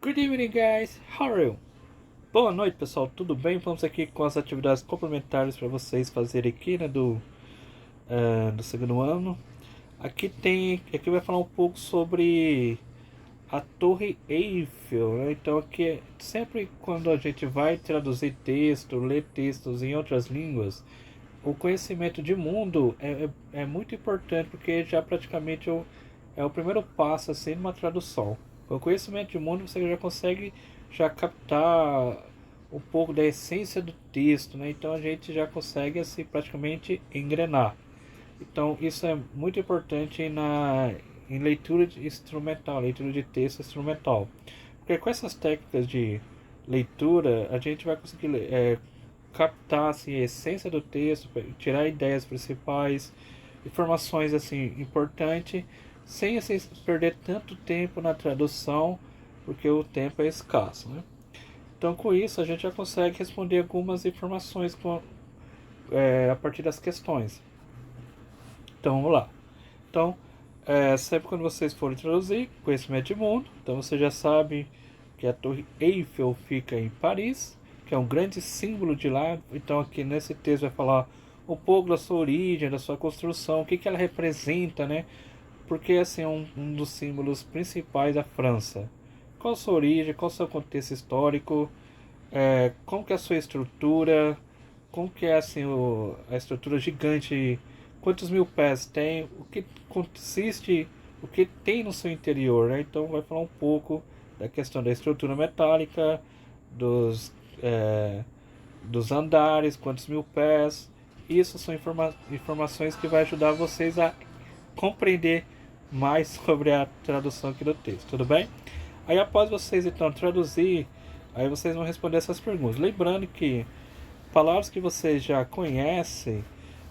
Good evening, guys. How are you? Boa noite, pessoal. Tudo bem? Vamos aqui com as atividades complementares para vocês fazerem aqui, né, do segundo ano. Aqui vai falar um pouco sobre a Torre Eiffel, né? Então aqui sempre quando a gente vai traduzir texto, ler textos em outras línguas, o conhecimento de mundo é muito importante porque já praticamente é o primeiro passo assim numa tradução. Com o conhecimento de mundo você já consegue já captar um pouco da essência do texto, né? Então a gente já consegue assim praticamente engrenar. Então isso é muito importante em leitura instrumental, leitura de texto instrumental. Porque com essas técnicas de leitura a gente vai conseguir captar assim, a essência do texto, tirar ideias principais, informações assim importantes, sem assim, perder tanto tempo na tradução, porque o tempo é escasso, né? Então, com isso, a gente já consegue responder algumas informações a partir das questões. Então, vamos lá. Então, sempre quando vocês forem traduzir conhecimento de mundo, então você já sabe que a Torre Eiffel fica em Paris, que é um grande símbolo de lá. Então, aqui nesse texto vai falar um pouco da sua origem, da sua construção, o que, que ela representa, né? Porque assim, é um dos símbolos principais da França. Qual a sua origem, qual o seu contexto histórico, como que é a sua estrutura, como que é assim, a estrutura gigante, quantos mil pés tem, o que consiste, o que tem no seu interior, né? Então vai falar um pouco da questão da estrutura metálica, dos, é, dos andares, quantos mil pés. Isso são informações que vai ajudar vocês a compreender mais sobre a tradução aqui do texto, tudo bem? Aí após vocês então traduzir, aí vocês vão responder essas perguntas. Lembrando que palavras que vocês já conhecem,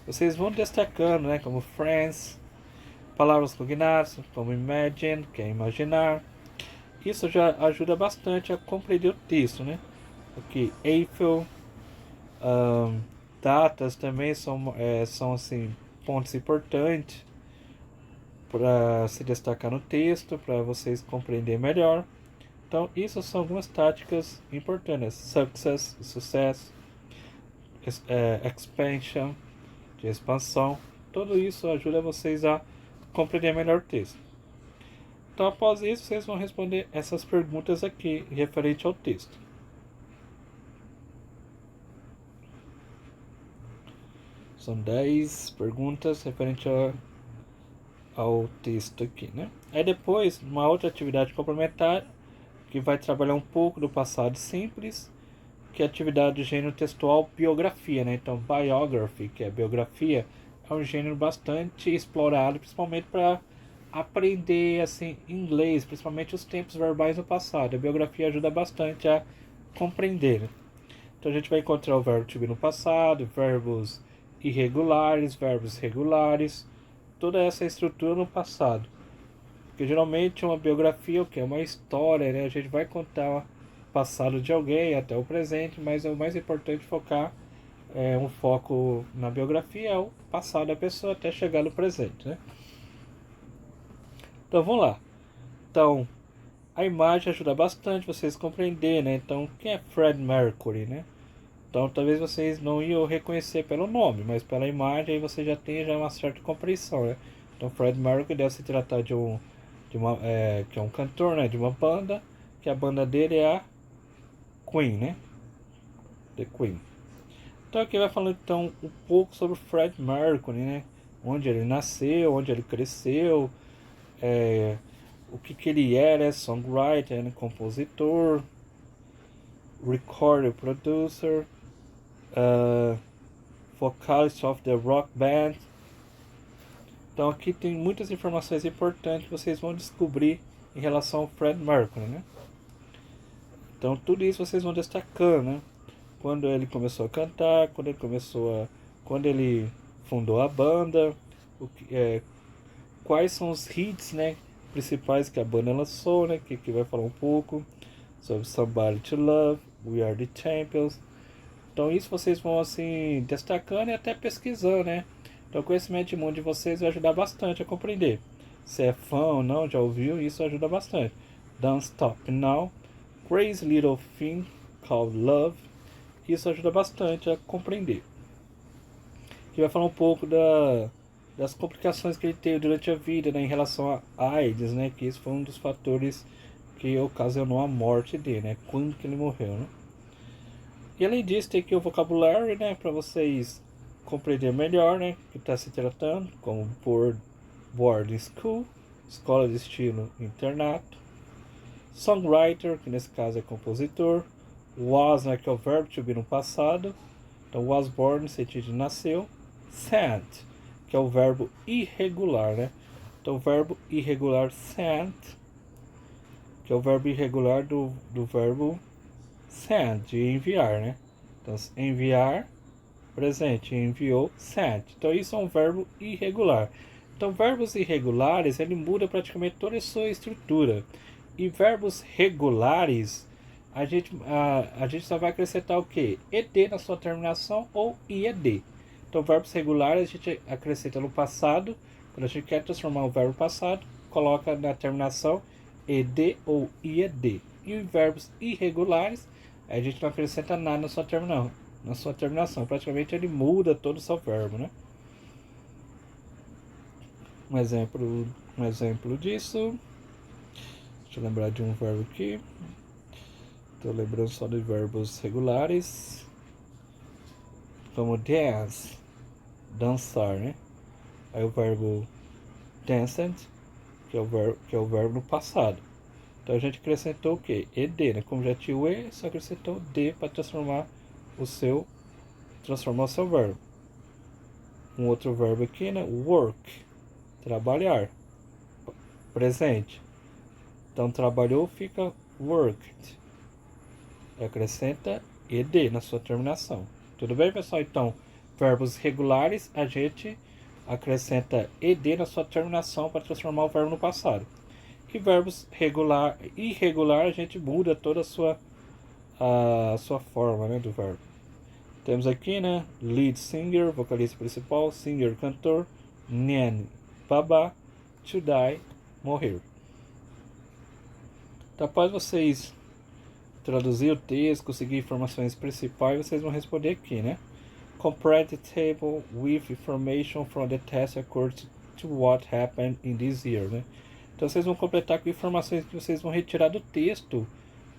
vocês vão destacando, né? Como friends, palavras cognatas, como imagine, que é imaginar. Isso já ajuda bastante a compreender o texto, né? Aqui, Eiffel, um, datas também são assim, pontos importantes para se destacar no texto, para vocês compreenderem melhor. Então, isso são algumas táticas importantes. Success, sucesso, expansion, de expansão. Tudo isso ajuda vocês a compreender melhor o texto. Então, após isso, vocês vão responder essas perguntas aqui, referente ao texto. São 10 perguntas referente ao texto aqui, né? Aí depois, uma outra atividade complementar, que vai trabalhar um pouco do passado simples, que é a atividade do gênero textual biografia, né? Então, biography, que é biografia, é um gênero bastante explorado, principalmente para aprender assim inglês, principalmente os tempos verbais no passado. A biografia ajuda bastante a compreender. Então, a gente vai encontrar o verbo to be no passado, verbos irregulares, verbos regulares, toda essa estrutura no passado. Porque geralmente uma biografia, o que é uma história, né? A gente vai contar o passado de alguém até o presente, mas é o mais importante focar um foco na biografia é o passado da pessoa até chegar no presente, né? Então vamos lá. Então a imagem ajuda bastante vocês a compreender, né? Então quem é Fred Mercury, né? Então talvez vocês não iam reconhecer pelo nome, mas pela imagem aí você já tem já uma certa compreensão, né? Então Fred Mercury deve se tratar que é um cantor, né, de uma banda, que a banda dele é a Queen, né? The Queen. Então aqui vai falando então um pouco sobre o Fred Mercury, né? Onde ele nasceu, onde ele cresceu, o que ele era, songwriter, né? Compositor, recorder producer, vocalist of the rock band. Então aqui tem muitas informações importantes que vocês vão descobrir em relação ao Fred Mercury, né? Então tudo isso vocês vão destacando, né? Quando ele começou a cantar, quando ele fundou a banda, quais são os hits, né, principais que a banda lançou, né? Que vai falar um pouco sobre Somebody to Love, We Are the Champions. Então isso vocês vão assim destacando e até pesquisando, né? Então o conhecimento de mundo de vocês vai ajudar bastante a compreender. Se é fã ou não, já ouviu, isso ajuda bastante. Don't Stop Now, crazy little thing called love. Isso ajuda bastante a compreender. Que vai falar um pouco das complicações que ele teve durante a vida, né, em relação a AIDS, né, que isso foi um dos fatores que ocasionou a morte dele, né, quando que ele morreu, né. E além disso, tem aqui o vocabulário, né, para vocês compreender melhor, né, que está se tratando, como boarding school, escola de estilo internato, songwriter, que nesse caso é compositor, was, né, que é o verbo to be no passado, então was born, sentido de nasceu, sent, que é o verbo irregular, né, então o verbo irregular sent, que é o verbo irregular do verbo send, de enviar, né, então enviar, presente, enviou, sent, então isso é um verbo irregular. Então verbos irregulares, ele muda praticamente toda a sua estrutura. E verbos regulares, a gente só vai acrescentar o que? ED na sua terminação ou IED. Então, verbos regulares a gente acrescenta no passado. Quando a gente quer transformar o verbo passado, coloca na terminação ED ou IED. E os verbos irregulares, a gente não acrescenta nada na sua terminação. Praticamente ele muda todo o seu verbo, né? Um exemplo disso. Deixa eu lembrar de um verbo aqui. Estou lembrando só de verbos regulares. Como dance, dançar, né? Aí o verbo danced, que é o verbo no passado. Então a gente acrescentou o quê? ED, né? Como já tinha o E, só acrescentou D para transformar o seu verbo. Um outro verbo aqui, né? Work, trabalhar. Presente. Então trabalhou, fica worked. Acrescenta ED na sua terminação. Tudo bem, pessoal? Então, verbos regulares, a gente acrescenta ED na sua terminação para transformar o verbo no passado. E verbos irregular, a gente muda toda a sua forma, né, do verbo. Temos aqui, né, lead singer, vocalista principal, singer, cantor, nanny, babá, to die, morrer. Então, após vocês traduzir o texto, conseguir informações principais, vocês vão responder aqui, né? Complete the table with information from the test according to what happened in this year, né? Então vocês vão completar com informações que vocês vão retirar do texto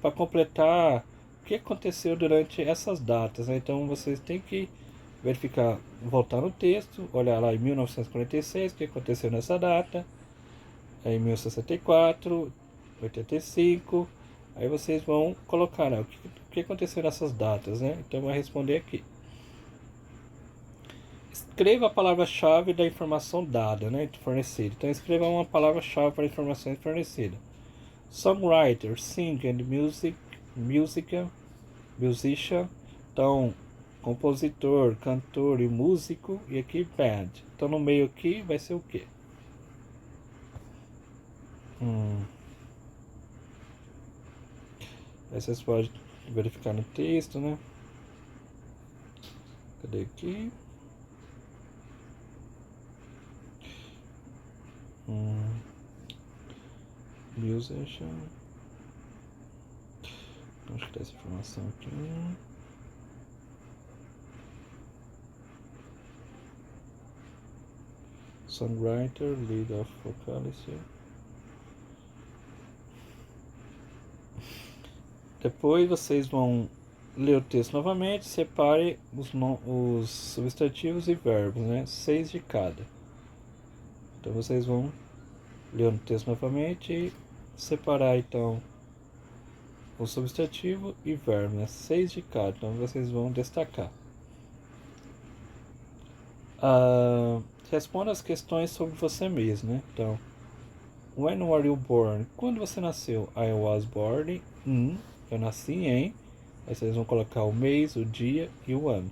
para completar o que aconteceu durante essas datas, né? Então vocês têm que verificar, voltar no texto, olhar lá em 1946, o que aconteceu nessa data, em 1064, 85, aí vocês vão colocar, né, o que aconteceu nessas datas, né? Então vai responder aqui. Escreva a palavra-chave da informação dada, né, fornecida. Então escreva uma palavra-chave para a informação fornecida. Songwriter, sing and musician. Então, compositor, cantor e músico. E aqui band. Então no meio aqui vai ser o quê? Aí vocês podem verificar no texto, né? Cadê aqui? Musician. Acho que tá essa informação aqui. Songwriter, lead of vocalist. Depois vocês vão ler o texto novamente, separe os substantivos e verbos, né? 6 de cada. Então vocês vão ler o texto novamente e separar então o substantivo e verbo, né? 6 de cada. Então vocês vão destacar. Responda as questões sobre você mesmo, né? Então, when were you born? Quando você nasceu? I was born in. Eu nasci em. Aí vocês vão colocar o mês, o dia e o ano.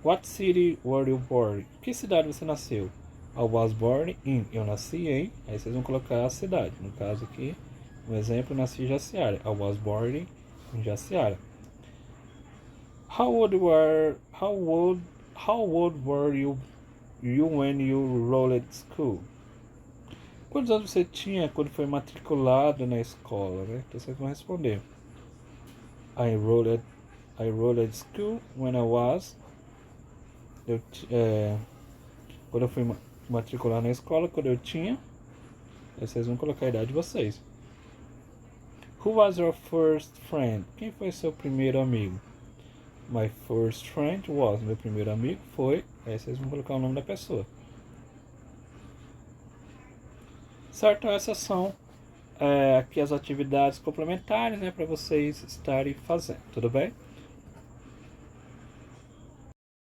What city were you born? Que cidade você nasceu? I was born in. Eu nasci em. Aí vocês vão colocar a cidade. No caso aqui, um exemplo, nasci em Jaciara. I was born in Jaciara. How old were you when you enrolled at school? Quantos anos você tinha quando foi matriculado na escola, né? Então vocês vão responder. I enrolled at school when I was. Quando eu fui matricular na escola, quando eu tinha. Aí vocês vão colocar a idade de vocês. Who was your first friend? Quem foi seu primeiro amigo? My first friend was. Meu primeiro amigo foi. Aí vocês vão colocar o nome da pessoa. Certo? Essas são aqui as atividades complementares, né, para vocês estarem fazendo. Tudo bem?